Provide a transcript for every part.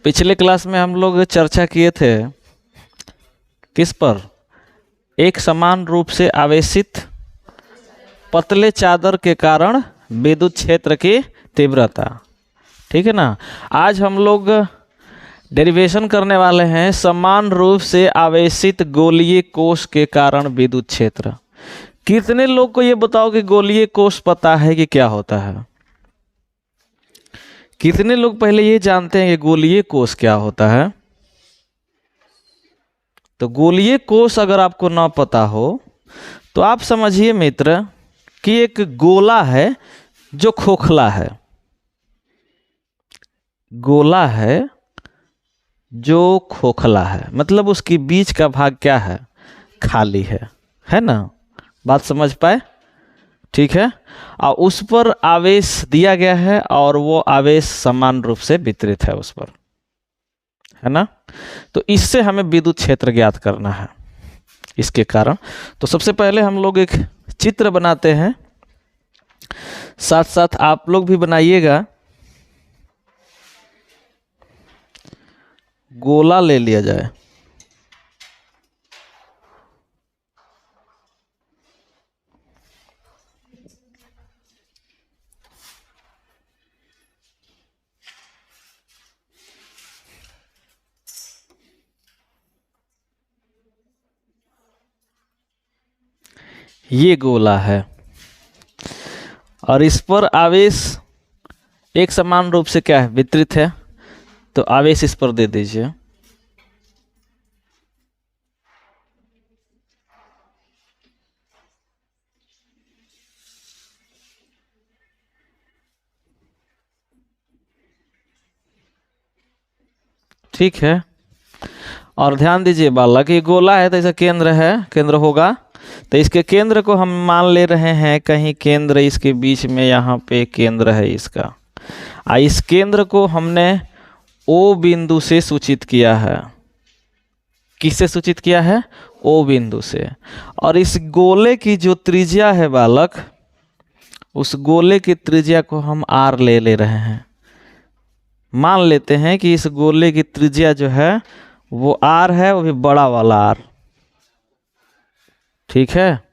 पिछले क्लास में हम लोग चर्चा किए थे किस पर? एक समान रूप से आवेशित पतले चादर के कारण विद्युत क्षेत्र की तीव्रता। ठीक है ना। आज हम लोग डेरिवेशन करने वाले हैं समान रूप से आवेशित गोलीय कोश के कारण विद्युत क्षेत्र। कितने लोग को ये बताओ कि गोलीय कोश पता है कि क्या होता है? कितने लोग पहले ये जानते हैं कि गोलीय कोश क्या होता है? तो गोलीय कोश अगर आपको ना पता हो तो आप समझिए मित्र कि एक गोला है जो खोखला है। गोला है जो खोखला है, मतलब उसकी बीच का भाग क्या है? खाली है ना। बात समझ पाए? ठीक है। और उस पर आवेश दिया गया है और वो आवेश समान रूप से वितरित है उस पर, है ना। तो इससे हमें विद्युत क्षेत्र ज्ञात करना है इसके कारण। तो सबसे पहले हम लोग एक चित्र बनाते हैं, साथ साथ आप लोग भी बनाइएगा। गोला ले लिया जाए। ये गोला है और इस पर आवेश एक समान रूप से क्या है? वितरित है। तो आवेश इस पर दे दीजिए। ठीक है। और ध्यान दीजिए बालक, ये गोला है तो इसका केंद्र है, केंद्र होगा। तो इसके केंद्र को हम मान ले रहे हैं कहीं केंद्र इसके बीच में, यहाँ पे केंद्र है इसका। इस केंद्र को हमने ओ बिंदु से सूचित किया है। किससे सूचित किया है? ओ बिंदु से। और इस गोले की जो त्रिज्या है बालक, उस गोले की त्रिज्या को हम आर ले रहे हैं। मान लेते हैं कि इस गोले की त्रिज्या जो है वो आर है, वो भी बड़ा वाला आर। ठीक है।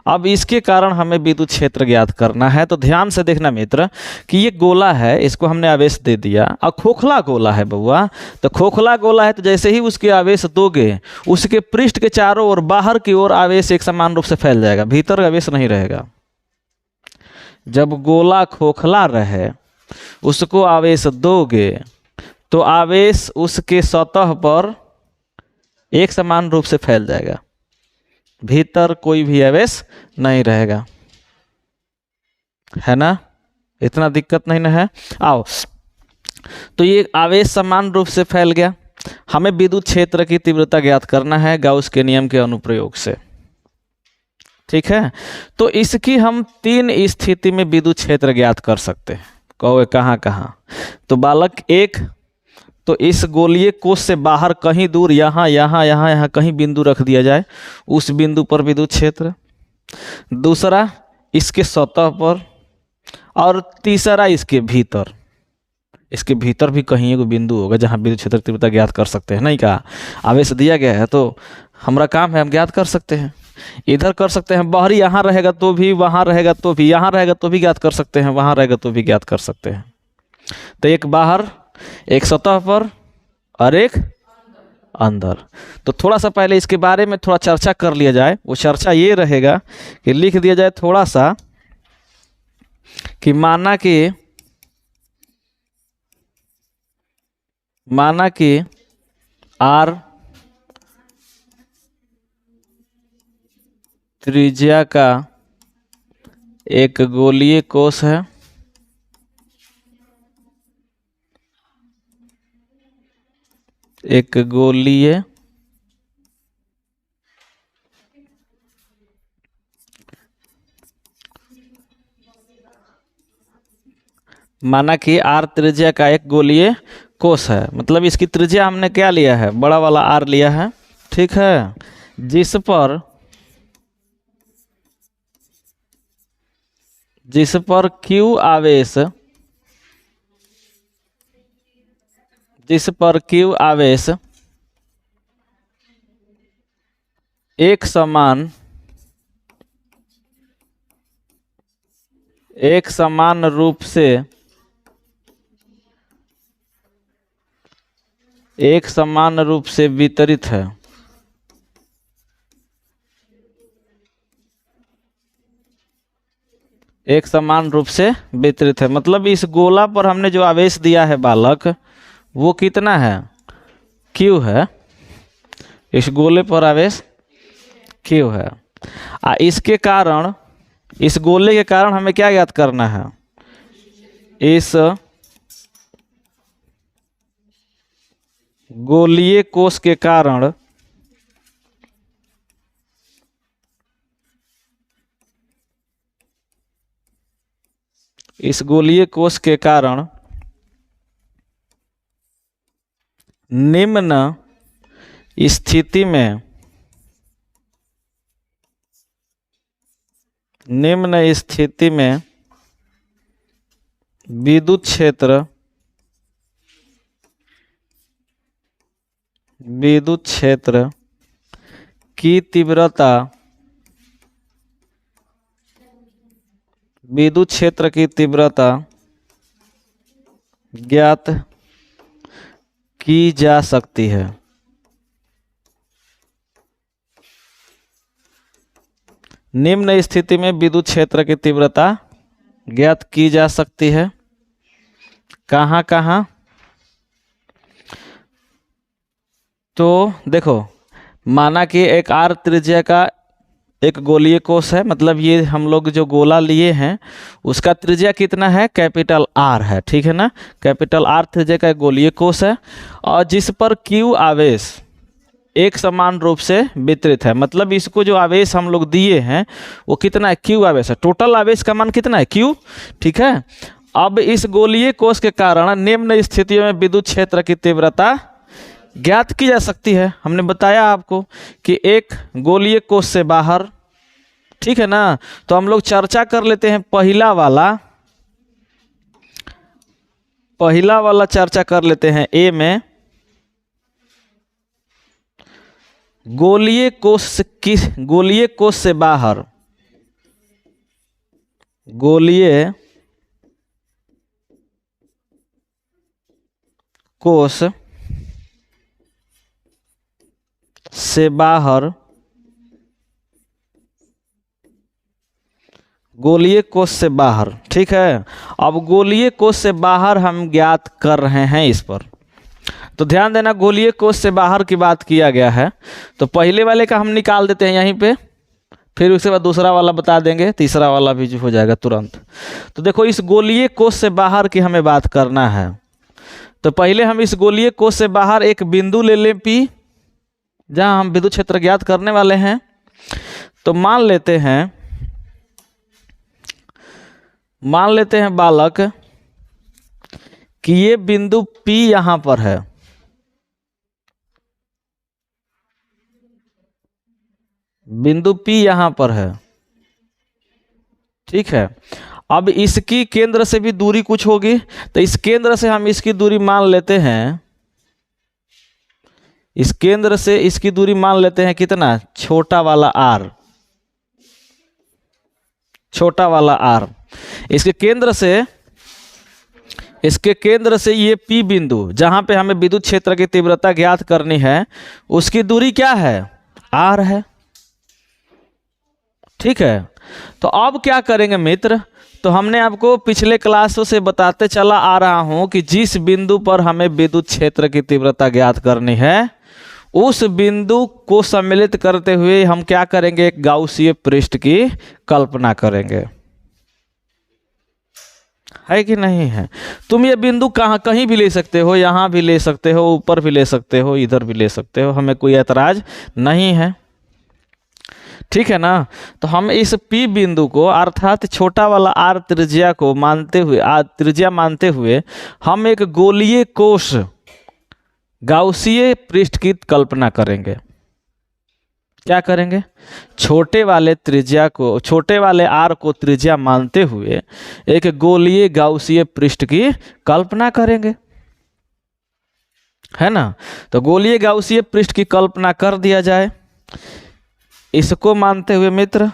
अब इसके कारण हमें विद्युत क्षेत्र ज्ञात करना है। तो ध्यान से देखना मित्र कि ये गोला है, इसको हमने आवेश दे दिया और खोखला गोला है बउआ। तो खोखला गोला है तो जैसे ही उसके आवेश दोगे, उसके पृष्ठ के चारों ओर बाहर की ओर आवेश एक समान रूप से फैल जाएगा, भीतर आवेश नहीं रहेगा। जब गोला खोखला रहे, उसको आवेश दोगे तो आवेश उसके सतह पर एक समान रूप से फैल जाएगा, भीतर कोई भी आवेश नहीं रहेगा, है ना। इतना दिक्कत नहीं ना है। आओ, तो ये आवेश समान रूप से फैल गया। हमें विद्युत क्षेत्र की तीव्रता ज्ञात करना है गाउस के नियम के अनुप्रयोग से। ठीक है। तो इसकी हम तीन स्थिति में विद्युत क्षेत्र ज्ञात कर सकते हैं। कहोगे कहाँ कहाँ? तो बालक एक, तो इस गोलीय कोश से बाहर कहीं दूर, यहाँ यहाँ यहाँ यहाँ कहीं बिंदु रख दिया जाए, उस बिंदु पर विद्युत क्षेत्र। दूसरा इसके सतह पर, और तीसरा इसके भीतर। इसके भीतर भी कहीं एक बिंदु होगा जहाँ विद्युत क्षेत्र तीव्रता ज्ञात कर सकते हैं। नहीं कहा? आवेश दिया गया है तो हमारा काम है, हम ज्ञात कर सकते हैं। इधर कर सकते हैं, बाहरी यहाँ रहेगा तो भी, वहाँ रहेगा तो भी, यहाँ रहेगा तो भी ज्ञात कर सकते हैं, वहाँ रहेगा तो भी ज्ञात कर सकते हैं। तो एक बाहर, एक सतह पर और एक अंदर। तो थोड़ा सा पहले इसके बारे में थोड़ा चर्चा कर लिया जाए। वो चर्चा ये रहेगा कि लिख दिया जाए थोड़ा सा कि माना कि आर त्रिज्या का एक गोलीय कोश है। एक गोलीय माना कि आर त्रिज्या का एक गोलीय कोश है, मतलब इसकी त्रिज्या हमने क्या लिया है? बड़ा वाला आर लिया है। ठीक है। जिस पर क्यू आवेश जिस पर Q आवेश एक समान रूप से वितरित है। एक समान रूप से वितरित है मतलब इस गोला पर हमने जो आवेश दिया है बालक, वो कितना है? Q है। इस गोले पर आवेश Q है। इसके कारण, इस गोले के कारण हमें क्या ज्ञात करना है? इस गोलीय कोश के कारण निम्न स्थिति में विद्युत क्षेत्र की तीव्रता ज्ञात की जा सकती है। निम्न स्थिति में विद्युत क्षेत्र की तीव्रता ज्ञात की जा सकती है। कहाँ कहाँ? तो देखो, माना कि एक आर त्रिज्या का एक गोलीय कोश है, मतलब ये हम लोग जो गोला लिए हैं उसका त्रिज्या कितना है? कैपिटल आर है, ठीक है ना। कैपिटल आर त्रिज्या का एक गोलीय कोश है और जिस पर Q आवेश एक समान रूप से वितरित है, मतलब इसको जो आवेश हम लोग दिए हैं वो कितना है? Q आवेश है। टोटल आवेश का मान कितना है? Q, ठीक है। अब इस गोलीय कोश के कारण निम्न स्थितियों में विद्युत क्षेत्र की तीव्रता ज्ञात की जा सकती है। हमने बताया आपको कि एक गोलीय कोश से बाहर, ठीक है ना। तो हम लोग चर्चा कर लेते हैं पहला वाला चर्चा कर लेते हैं। ए में गोलीय कोश से बाहर, गोलीय कोश से बाहर, गोलीय कोश से बाहर, ठीक है। अब गोलीय कोश से बाहर हम ज्ञात कर रहे हैं इस पर, तो ध्यान देना गोलीय कोश से बाहर की बात किया गया है। तो पहले वाले का हम निकाल देते हैं यहीं पे, फिर उसके बाद दूसरा वाला बता देंगे, तीसरा वाला भी जो हो जाएगा तुरंत। तो देखो, इस गोलीय कोश से बाहर की हमें बात करना है। तो पहले हम इस गोलीय कोश से बाहर एक बिंदु ले लें P, जहां हम विद्युत क्षेत्र ज्ञात करने वाले हैं। तो मान लेते हैं बालक कि ये बिंदु P यहां पर है, बिंदु P यहां पर है, ठीक है। अब इसकी केंद्र से भी दूरी कुछ होगी, तो इस केंद्र से हम इसकी दूरी मान लेते हैं, इस केंद्र से इसकी दूरी मान लेते हैं कितना? छोटा वाला r, छोटा वाला r। इसके केंद्र से ये P बिंदु, जहां पे हमें विद्युत क्षेत्र की तीव्रता ज्ञात करनी है, उसकी दूरी क्या है? r है, ठीक है। तो अब क्या करेंगे मित्र? तो हमने आपको पिछले क्लासों से बताते चला आ रहा हूं कि जिस बिंदु पर हमें विद्युत क्षेत्र की तीव्रता ज्ञात करनी है, उस बिंदु को सम्मिलित करते हुए हम क्या करेंगे? एक गाउसीय पृष्ठ की कल्पना करेंगे, है कि नहीं है? तुम ये बिंदु कहीं भी ले सकते हो, यहां भी ले सकते हो, ऊपर भी ले सकते हो, इधर भी ले सकते हो, हमें कोई ऐतराज नहीं है, ठीक है ना। तो हम इस P बिंदु को, अर्थात छोटा वाला r त्रिज्या को मानते हुए हम एक गोलीय कोश गाउसीय पृष्ठ की कल्पना करेंगे। क्या करेंगे? छोटे वाले r को त्रिज्या मानते हुए एक गोलीय गाउसीय पृष्ठ की कल्पना करेंगे। है ना। तो गोलीय गाउसीय पृष्ठ की कल्पना कर दिया जाए। इसको मानते हुए मित्र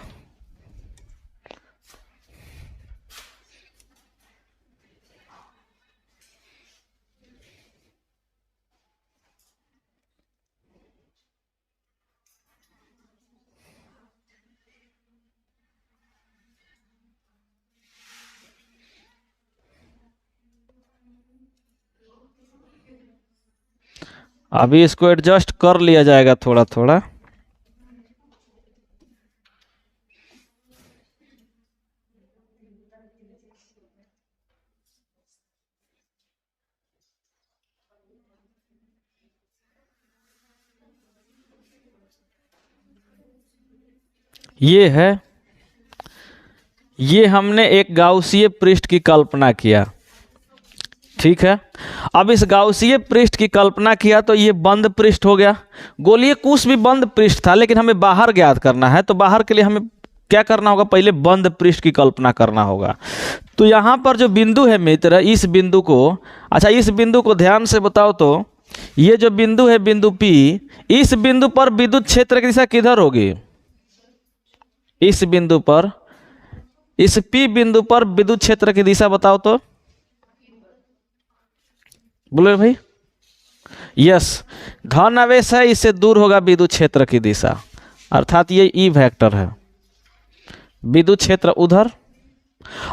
अभी इसको एडजस्ट कर लिया जाएगा थोड़ा थोड़ा। ये है, ये हमने एक गाउसीय पृष्ठ की कल्पना किया, ठीक है। अब इस गाउसीय पृष्ठ की कल्पना किया तो ये बंद पृष्ठ हो गया। गोलीय कुश भी बंद पृष्ठ था, लेकिन हमें बाहर ज्ञात करना है, तो बाहर के लिए हमें क्या करना होगा, पहले बंद पृष्ठ की कल्पना करना होगा। तो यहाँ पर जो बिंदु है मित्र, इस बिंदु को, अच्छा इस बिंदु को ध्यान से बताओ तो, ये जो बिंदु है बिंदु P, इस बिंदु पर विद्युत क्षेत्र की दिशा किधर होगी? इस बिंदु पर, इस P बिंदु पर विद्युत क्षेत्र की दिशा बताओ तो, बोले भाई। यस, धन आवेश है, इससे दूर होगा विद्युत क्षेत्र की दिशा, अर्थात ये ई वेक्टर है, विद्युत क्षेत्र उधर।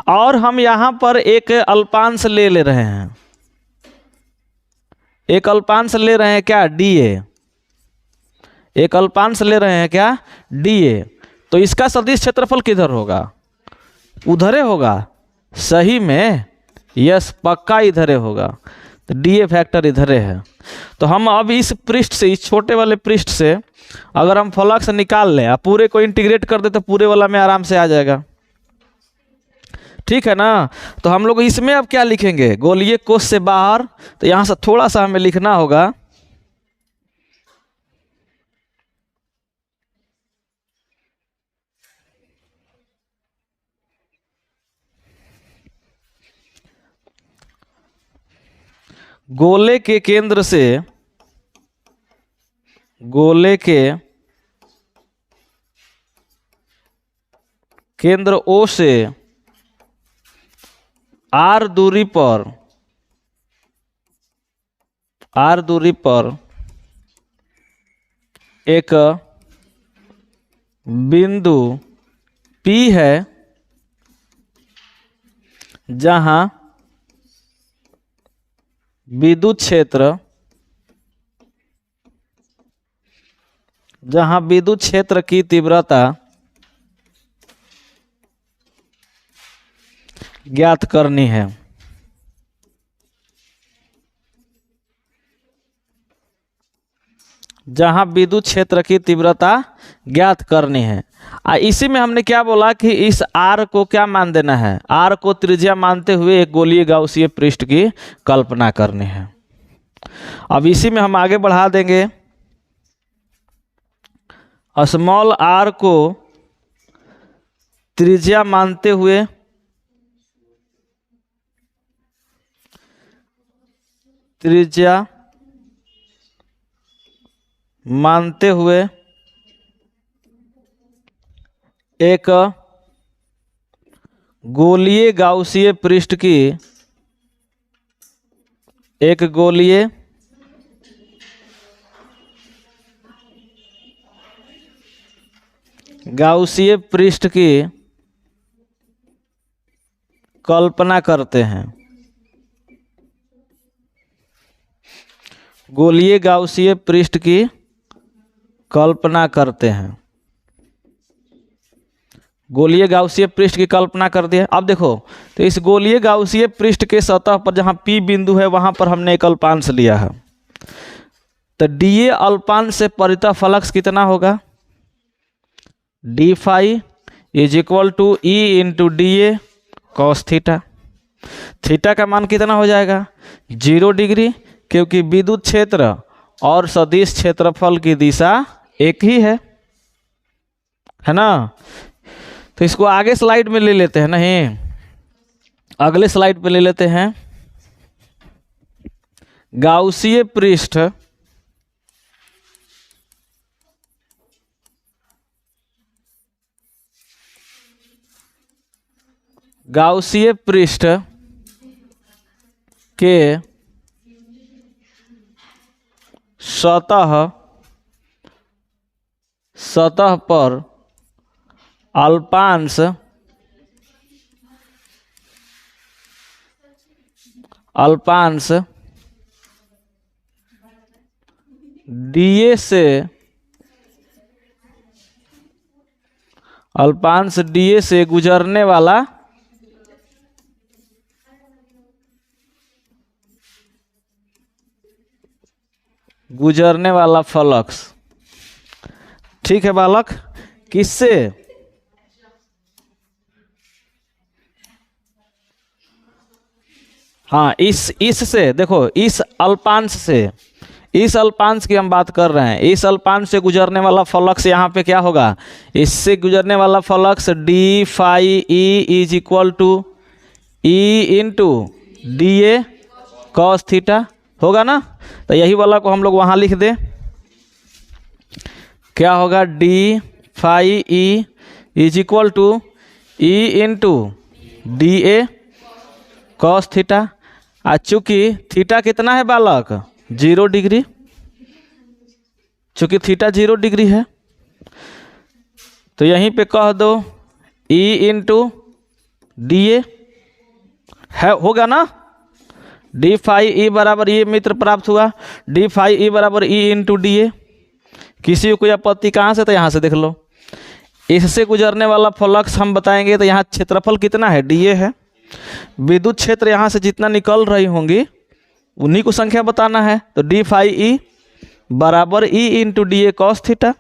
और हम यहां पर एक अल्पांश ले रहे हैं, एक अल्पांश ले रहे हैं क्या, DA, एक अल्पांश ले रहे हैं क्या, DA। तो इसका सदिश क्षेत्रफल किधर होगा? उधरे होगा, सही में, यस पक्का इधरे होगा। तो DA फैक्टर इधरे है। तो हम अब इस पृष्ठ से, इस छोटे वाले पृष्ठ से अगर हम फ्लक्स निकाल लें, पूरे को इंटीग्रेट कर दे तो पूरे वाला में आराम से आ जाएगा, ठीक है ना। तो हम लोग इसमें अब क्या लिखेंगे, गोलीय कोश से बाहर, तो यहां से थोड़ा सा हमें लिखना होगा, गोले के केंद्र से, गोले के केंद्र O से R दूरी पर, R दूरी पर एक बिंदु P है, जहां विद्युत क्षेत्र, जहां विद्युत क्षेत्र की तीव्रता ज्ञात करनी है। जहां विद्युत क्षेत्र की तीव्रता ज्ञात करनी है। इसी में हमने क्या बोला कि इस R को क्या मान देना है, R को त्रिज्या मानते हुए एक गोलीय गाउसीय पृष्ठ की कल्पना करनी है। अब इसी में हम आगे बढ़ा देंगे, स्मॉल r को त्रिज्या मानते हुए एक गोलीय गाउसीय पृष्ठ की, एक गोलीय गाउसीय पृष्ठ की कल्पना करते हैं। गोलीय गाउसीय पृष्ठ की कल्पना करते हैं। गोलीय गाउसीय पृष्ठ की कल्पना कर दिया। अब देखो, तो इस गोलीय गाउसीय पृष्ठ के सतह पर जहां P बिंदु है वहां पर हमने एक अल्पांश लिया है। तो DA अल्पांश से परितः फ्लक्स कितना होगा, d phi is equal to E into DA cos theta. Theta का मान कितना हो जाएगा, 0 डिग्री, क्योंकि विद्युत क्षेत्र और सदिश क्षेत्रफल की दिशा एक ही है ना। तो इसको आगे स्लाइड में ले लेते हैं, नहीं अगले स्लाइड पे ले लेते हैं। गाउसीय पृष्ठ के सतह पर अल्पांश डीए से गुजरने वाला फ्लक्स। ठीक है बालक, किससे? हाँ, इससे देखो, इस अल्पांश की हम बात कर रहे हैं। इस अल्पांश से गुजरने वाला फ्लक्स यहाँ पे क्या होगा? इससे गुजरने वाला flux d phi E is equal to E into d A cos theta होगा ना। तो यही वाला को हम लोग वहाँ लिख दें, क्या होगा? D phi E is equal to E into d A cos theta. चूँकि थीटा कितना है बालक? 0 डिग्री। चूँकि थीटा 0 डिग्री है तो यहीं पे कह दो ई इंटू डी ए है, होगा ना। डी फाई ई बराबर, ये मित्र प्राप्त हुआ, डी फाई ई बराबर ई इंटू डी ए। किसी को कोई आपत्ति कहाँ से? तो यहाँ से देख लो, इससे गुजरने वाला फ्लक्स हम बताएंगे तो यहाँ क्षेत्रफल कितना है? डी ए है। विद्युत क्षेत्र यहाँ से जितना निकल रही होंगी उन्हीं को संख्या बताना है। तो डी फाई ई बराबर E into d A cos theta,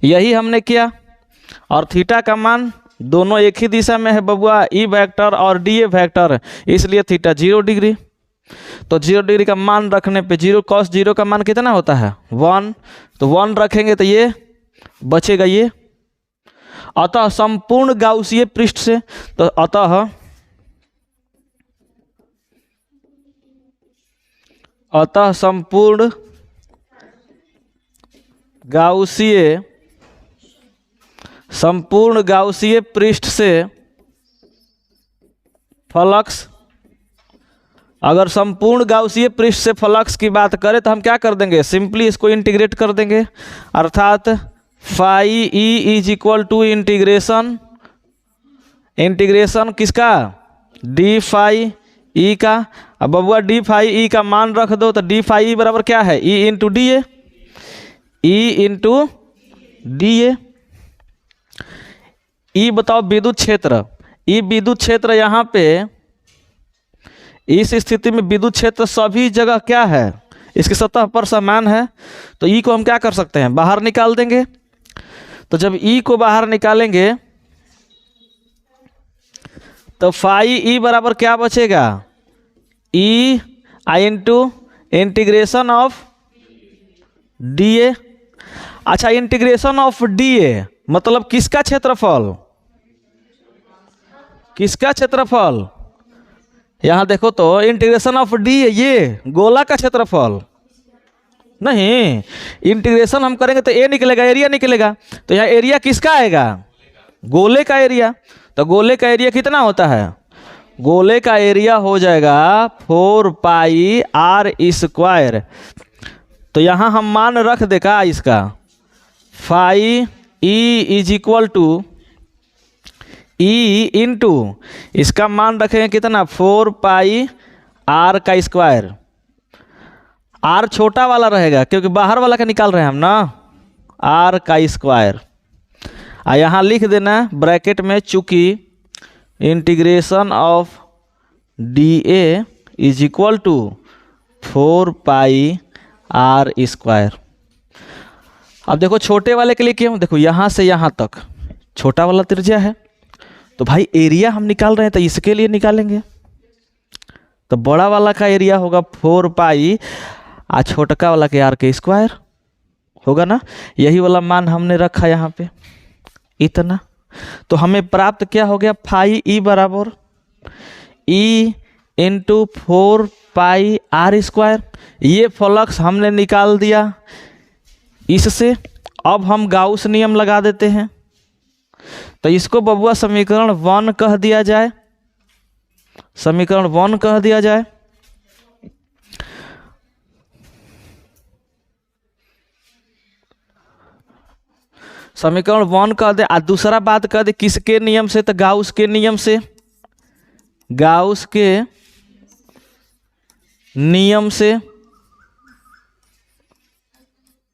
यही हमने किया। और थीटा का मान दोनों एक ही दिशा में है बबुआ, ई वेक्टर और डी ए वेक्टर, इसलिए थीटा 0 डिग्री। तो 0 डिग्री का मान रखने पे 0 कॉस 0 का मान कितना होता है? 1। तो 1 रखेंगे तो ये बचेगा ये। अतः संपूर्ण गाउसीय पृष्ठ से, तो अतः संपूर्ण गाउसीय पृष्ठ से फ्लक्स, अगर संपूर्ण गाउसीय पृष्ठ से फ्लक्स की बात करें तो हम क्या कर देंगे? सिंपली इसको इंटीग्रेट कर देंगे, अर्थात phi E is equal to integration किसका? डी फाई ई का। अब बबुआ डी फाई ई का मान रख दो, तो डी फाई ई बराबर क्या है? ई इंटू डी ए, ई बताओ विद्युत क्षेत्र। ई विद्युत क्षेत्र यहाँ पे इस स्थिति में विद्युत क्षेत्र सभी जगह क्या है? इसकी सतह पर समान है। तो ई को हम क्या कर सकते हैं? बाहर निकाल देंगे। तो जब ई को बाहर निकालेंगे तो फाई ई बराबर क्या बचेगा? E I into integration of D A. अच्छा, इंटीग्रेशन ऑफ डी ए मतलब किसका क्षेत्रफल? यहाँ देखो तो इंटीग्रेशन ऑफ डी ए, ये गोला का क्षेत्रफल नहीं। इंटीग्रेशन हम करेंगे तो ए निकलेगा, एरिया निकलेगा। तो यहाँ एरिया किसका आएगा? गोले का एरिया। तो गोले का एरिया कितना होता है? गोले का एरिया हो जाएगा 4 पाई आर स्क्वायर। तो यहाँ हम मान रख देगा इसका, phi E is equal to E into, इसका मान रखेंगे कितना? 4 पाई आर का स्क्वायर। आर छोटा वाला रहेगा क्योंकि बाहर वाला का निकाल रहे हैं हम ना, आर का स्क्वायर। यहाँ लिख देना ब्रैकेट में, चूंकि integration of D A is equal to 4 pi r square. अब देखो छोटे वाले के लिए क्यों? देखो यहाँ से यहाँ तक छोटा वाला त्रिज्या है, तो भाई एरिया हम निकाल रहे हैं तो इसके लिए निकालेंगे। तो बड़ा वाला का एरिया होगा 4 पाई और छोटका वाला के आर के स्क्वायर होगा ना। यही वाला मान हमने रखा यहाँ पे इतना। तो हमें प्राप्त क्या हो गया? फाई ई बराबर E into 4 pi r square. ये फ्लक्स हमने निकाल दिया इससे। अब हम गाउस नियम लगा देते हैं, तो इसको बबुआ समीकरण 1 कह दिया जाए, समीकरण 1 कह दिया जाए। समीकरण 1 कह दे। और दूसरा बात कह दे किसके नियम से, तो गाउस के नियम से। गाउस के नियम से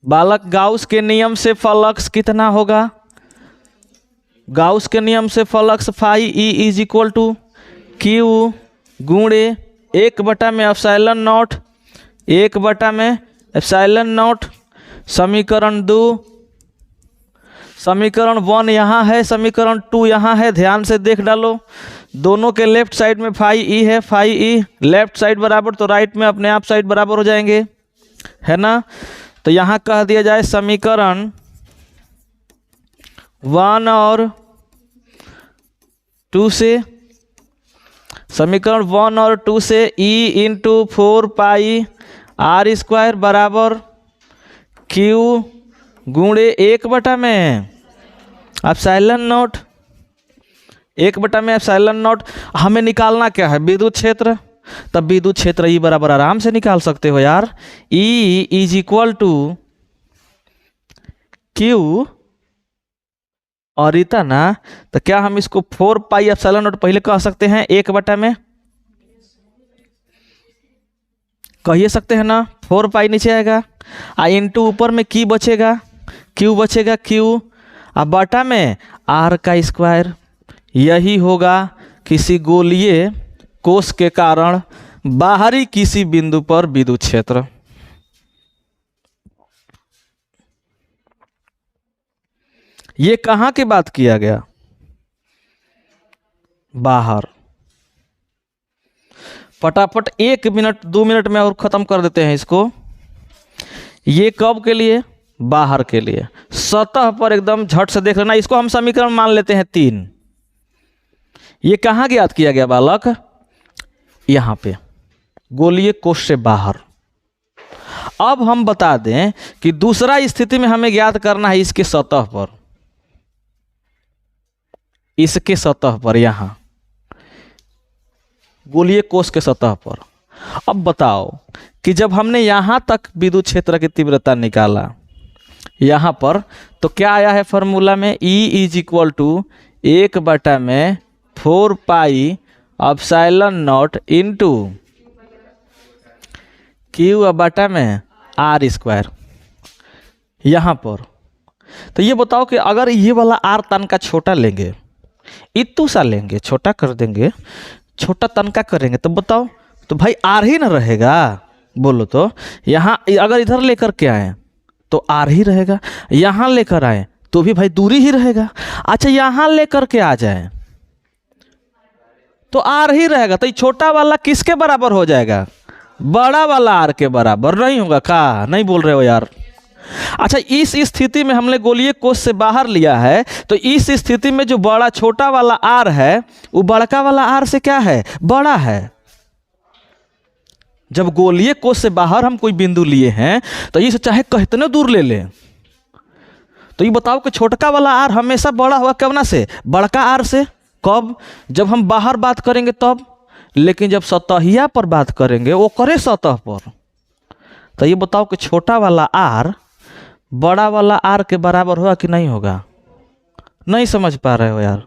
बालक, गाउस के नियम से फ्लक्स कितना होगा? गाउस के नियम से flux phi E is equal to Q गुणे 1/में एप्सिलॉन नॉट समीकरण 2। समीकरण 1 यहाँ है, समीकरण 2 यहाँ है, ध्यान से देख डालो। दोनों के लेफ्ट साइड में फाई ई है, फाई ई लेफ्ट साइड बराबर तो राइट में अपने आप साइड बराबर हो जाएंगे, है ना। तो यहाँ कह दिया जाए समीकरण 1 और 2 से, समीकरण 1 और 2 से E into 4 pi r square बराबर क्यू गुणे 1/में एप्सिलॉन नॉट, 1/में एप्सिलॉन नॉट। हमें निकालना क्या है? विद्युत क्षेत्र। तब विद्युत क्षेत्र ई बराबर आराम से निकाल सकते हो यार, E is equal to Q और इतना। तो क्या हम इसको 4 पाई एप्सिलॉन नॉट पहले कह सकते हैं 1/में, कहिए सकते हैं ना। 4 पाई नीचे आएगा आ इंटू ऊपर में की बचेगा, क्यू बचेगा, क्यू आ बटा में आर का स्क्वायर। यही होगा किसी गोलीय कोश के कारण बाहरी किसी बिंदु पर विद्युत क्षेत्र। ये कहाँ की बात किया गया? बाहर। फटाफट 1 मिनट 2 मिनट में और खत्म कर देते हैं इसको। ये कब के लिए? बाहर के लिए। सतह पर एकदम झट से देख लेना। इसको हम समीकरण मान लेते हैं 3। ये कहाँ ज्ञात किया गया बालक? यहाँ पे गोलीय कोश से बाहर। अब हम बता दें कि दूसरा स्थिति में हमें ज्ञात करना है इसके सतह पर, इसके सतह पर, यहां गोलीय कोश के सतह पर। अब बताओ कि जब हमने यहां तक विद्युत क्षेत्र की तीव्रता निकाला यहां पर, तो क्या आया है फॉर्मूला में? E इज इक्वल टू 1/में 4 pi epsilon nought into Q बटा में आर स्क्वायर यहाँ पर। तो ये बताओ कि अगर ये वाला आर तन का छोटा लेंगे, इतू सा लेंगे, छोटा कर देंगे, छोटा तन का करेंगे, तो बताओ तो भाई आर ही ना रहेगा? बोलो तो यहाँ अगर इधर लेकर के आए तो आर ही रहेगा, यहाँ लेकर आए तो भी भाई दूरी ही रहेगा। अच्छा यहाँ लेकर के आ जाए तो आर ही रहेगा। तो ये छोटा वाला किसके बराबर हो जाएगा? बड़ा वाला आर के बराबर नहीं होगा का? नहीं बोल रहे हो यार। अच्छा इस स्थिति में हमने गोलीय कोश से बाहर लिया है, तो इस स्थिति में जो बड़ा छोटा वाला आर है वो बड़का वाला आर से क्या है? बड़ा है। जब गोलीय कोश से बाहर हम कोई बिंदु लिए हैं तो ये चाहे कितने दूर ले लें, तो ये बताओ कि छोटका वाला आर हमेशा बड़ा होगा कब से? बड़का आर से। कब? जब हम बाहर बात करेंगे तब। लेकिन जब सतहिया पर बात करेंगे वो करे सतह पर, तो ये बताओ कि छोटा वाला आर बड़ा वाला आर के बराबर होगा कि नहीं होगा? नहीं समझ पा रहे हो यार।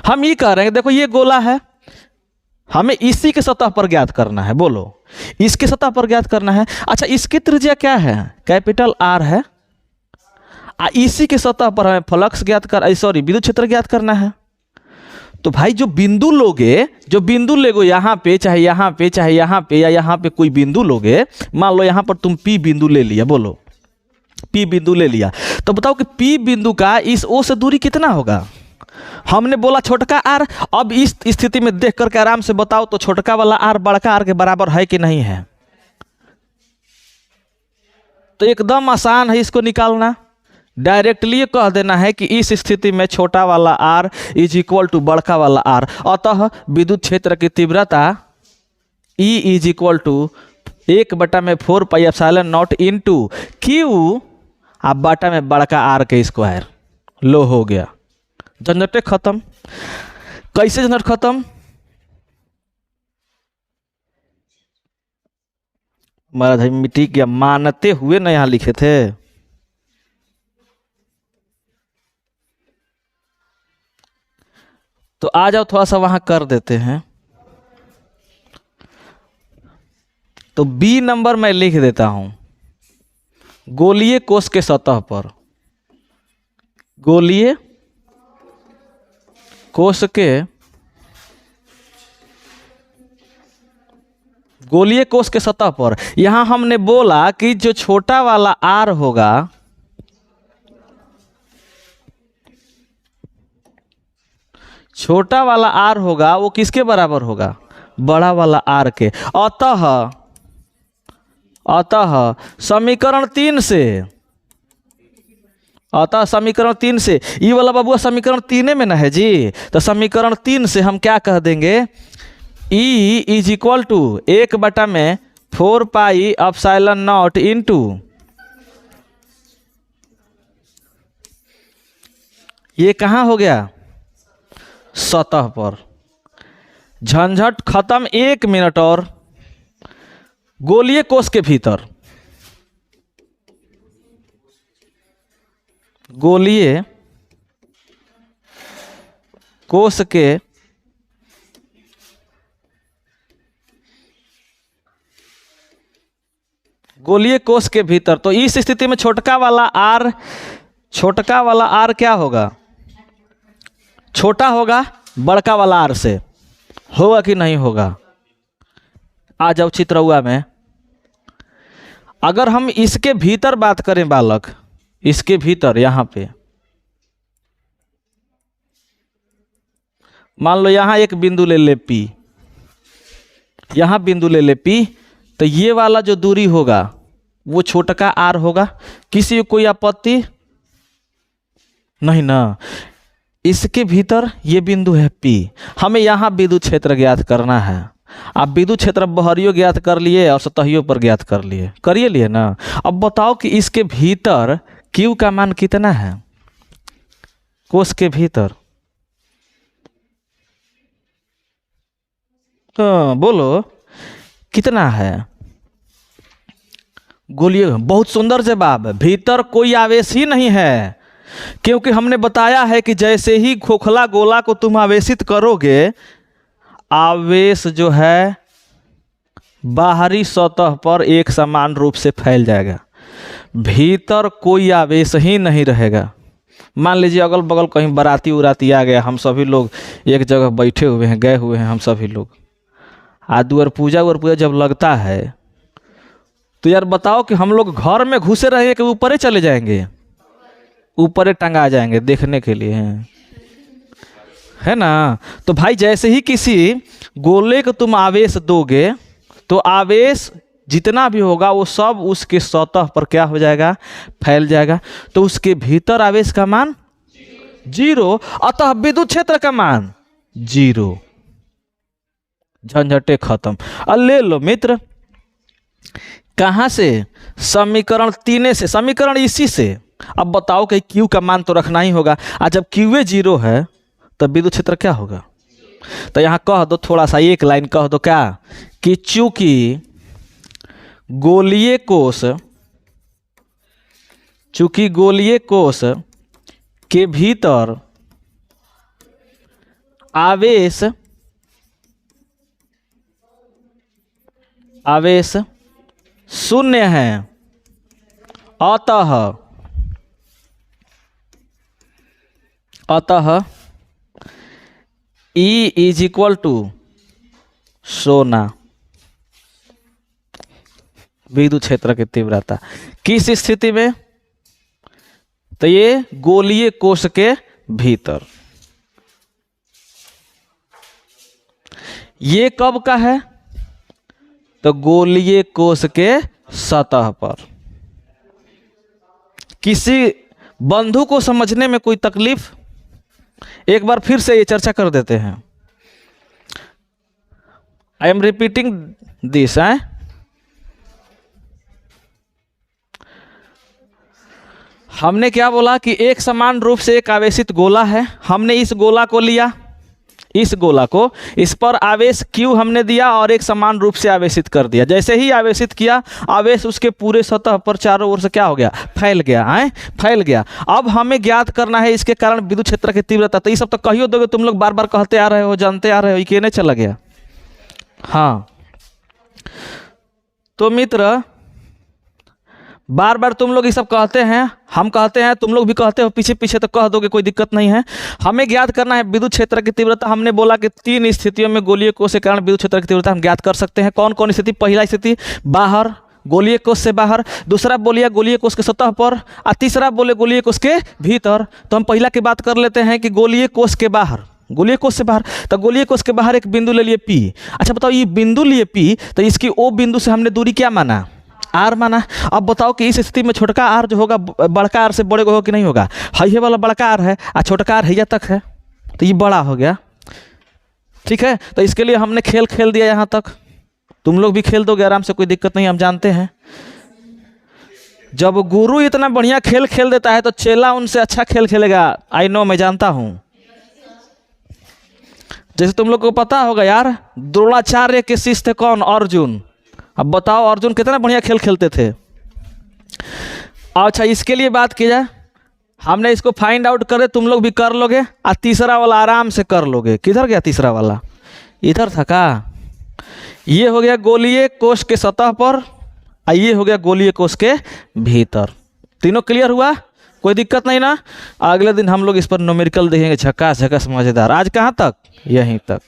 हम ये कह रहे हैं देखो ये गोला है, हमें इसी के सतह पर ज्ञात करना है। बोलो इसके सतह पर ज्ञात करना है। अच्छा इसकी त्रिज्या क्या है? कैपिटल आर है। इसी के सतह पर हमें फ्लक्स ज्ञात कर, सॉरी विद्युत क्षेत्र ज्ञात करना है। तो भाई जो बिंदु लोगे, जो बिंदु लेगो यहाँ पे, चाहे यहाँ पे, चाहे यहाँ पे, या यहाँ पे कोई बिंदु लोगे, मान लो यहाँ पर तुम P बिंदु ले लिया, बोलो P बिंदु ले लिया, तो बताओ कि P बिंदु का इस O से दूरी कितना होगा? हमने बोला छोटका आर। अब इस स्थिति में देख करके आराम से बताओ तो छोटका वाला आर बड़का आर के बराबर है कि नहीं है? तो एकदम आसान है इसको निकालना। डायरेक्टली कह देना है कि इस स्थिति में छोटा वाला आर इज इक्वल टू बड़का वाला आर। अतः विद्युत क्षेत्र की तीव्रता E is equal to 1/4πε0 into Q आप बाटा में बड़का आर के स्क्वायर। लो हो गया, झंझटे खत्म। कैसे झंझट खत्म? महाराज भाई मिट्टी क्या मानते हुए ना यहां लिखे थे। तो आ जाओ थोड़ा सा वहां कर देते हैं। तो बी नंबर मैं लिख देता हूं, गोलीय कोश के सतह पर, गोलीय कोश के, गोलीय कोश के सतह पर यहां हमने बोला कि जो छोटा वाला आर होगा, छोटा वाला आर होगा वो किसके बराबर होगा? बड़ा वाला आर के। अतः समीकरण 3 से, अतः समीकरण 3 से, ये वाला बाबू समीकरण 3 में ना है जी, तो समीकरण 3 से हम क्या कह देंगे? E is equal to 1/4πε0 into, ये कहाँ हो गया? सतह पर। झंझट खत्म। 1 मिनट और। गोलीय कोश के भीतर, गोलीय कोश के गोलीय कोश के भीतर, तो इस स्थिति में छोटका वाला आर, छोटका वाला आर क्या होगा? छोटा होगा बड़का वाला आर से, होगा कि नहीं होगा? आ जाओ चित्रौआ में। अगर हम इसके भीतर बात करें बालक, इसके भीतर यहां पे मान लो यहां एक बिंदु ले ले P, यहां बिंदु ले ले P, तो ये वाला जो दूरी होगा वो छोटका आर होगा। किसी को कोई आपत्ति नहीं ना? इसके भीतर ये बिंदु है P, हमें यहाँ विद्युत क्षेत्र ज्ञात करना है। आप विद्युत क्षेत्र बहरियों ज्ञात कर लिए और सतहियों पर ज्ञात कर लिए, करिए लिए ना। अब बताओ कि इसके भीतर Q का मान कितना है? कोश के भीतर तो बोलो कितना है? गोलिए, बहुत सुंदर जवाब। भीतर कोई आवेश ही नहीं है, क्योंकि हमने बताया है कि जैसे ही खोखला गोला को तुम आवेशित करोगे, आवेश जो है बाहरी सतह पर एक समान रूप से फैल जाएगा, भीतर कोई आवेश ही नहीं रहेगा। मान लीजिए अगल बगल कहीं बाराती उराती आ गया, हम सभी लोग एक जगह बैठे हुए हैं, गए हुए हैं हम सभी लोग, और पूजा जब लगता है तो यार बताओ कि हम लोग घर में घुसे रहेंगे कि ऊपर ही चले जाएंगे? ऊपर ही टंगा जाएंगे देखने के लिए, है ना? तो भाई जैसे ही किसी गोले को तुम आवेश दोगे, तो आवेश जितना भी होगा वो सब उसके सतह पर क्या हो जाएगा? फैल जाएगा। तो उसके भीतर आवेश का मान 0, अतः विद्युत क्षेत्र का मान 0। झंझटे खत्म। अब ले लो मित्र, कहां से? समीकरण 3 से, समीकरण इसी से। अब बताओ कि Q का मान तो रखना ही होगा, और जब Q 0 है तब विद्युत क्षेत्र क्या होगा? तो यहां कह दो, थोड़ा सा एक लाइन कह दो, क्या कि चूंकि गोलीय कोश के भीतर आवेश शून्य है, अतः E इज इक्वल टू सोना, विद्युत क्षेत्र की तीव्रता। किस स्थिति में? तो ये गोलीय कोश के भीतर। ये कब का है? तो गोलीय कोश के सतह पर। किसी बंधु को समझने में कोई तकलीफ? एक बार फिर से ये चर्चा कर देते हैं। आई एम रिपीटिंग दिस है। हमने क्या बोला कि एक समान रूप से एक आवेशित गोला है, हमने इस गोला को लिया, इस गोला को, इस पर आवेश Q हमने दिया और एक समान रूप से आवेशित कर दिया। जैसे ही आवेशित किया, आवेश उसके पूरे सतह पर चारों ओर से क्या हो गया, फैल गया है, फैल गया। अब हमें ज्ञात करना है इसके कारण विद्युत क्षेत्र की तीव्रता। तो ये सब तो कहियो दोगे, तुम लोग बार बार कहते आ रहे हो, जानते आ रहे हो, ये कहने चला गया। हाँ तो मित्र बार बार तुम लोग ये सब कहते हैं, हम कहते हैं, तुम लोग भी कहते हो, पीछे पीछे तो कह दोगे, कोई दिक्कत नहीं है। हमें ज्ञात करना है विद्युत क्षेत्र की तीव्रता। हमने बोला कि 3 स्थितियों में गोलीय कोश के कारण विद्युत क्षेत्र की तीव्रता हम ज्ञात कर सकते हैं। कौन कौन स्थिति? पहला स्थिति बाहर, गोलीय कोश से बाहर, दूसरा बोलिए गोलीय कोश के सतह पर, और तीसरा बोले गोलीय कोश के भीतर। तो हम पहला की बात कर लेते हैं कि गोलीय कोश के बाहर, गोलीय कोश से बाहर। तो गोलीय कोश के बाहर एक बिंदु ले लिए P। अच्छा बताओ, ये बिंदु लिए P, तो इसकी O बिंदु से हमने दूरी क्या माना? R माना। अब बताओ कि इस स्थिति में छोटका R जो होगा बड़का R से बड़े को होगा कि नहीं होगा? ये वाला बड़का R है और छोटका R हैया तक है, तो ये बड़ा हो गया। ठीक है, तो इसके लिए हमने खेल खेल दिया यहाँ तक। तुम लोग भी खेल दोगे आराम से, कोई दिक्कत नहीं, हम जानते हैं। जब गुरु इतना बढ़िया खेल खेल देता है तो चेला उनसे अच्छा खेल खेलेगा। आई नो, मैं जानता हूँ। जैसे तुम लोग को पता होगा यार, द्रोणाचार्य के शिष्य थे कौन? अर्जुन। अब बताओ अर्जुन कितना बढ़िया खेल खेलते थे। अच्छा, इसके लिए बात की जाए, हमने इसको फाइंड आउट करे, तुम लोग भी कर लोगे, और तीसरा वाला आराम से कर लोगे। किधर गया तीसरा वाला? इधर था का? ये हो गया गोलीय कोश के सतह पर, और ये हो गया गोलीय कोश के भीतर। तीनों क्लियर हुआ? कोई दिक्कत नहीं ना? अगले दिन हम लोग इस पर न्यूमेरिकल देखेंगे, झकास झकास मजेदार। आज कहाँ तक? यहीं तक।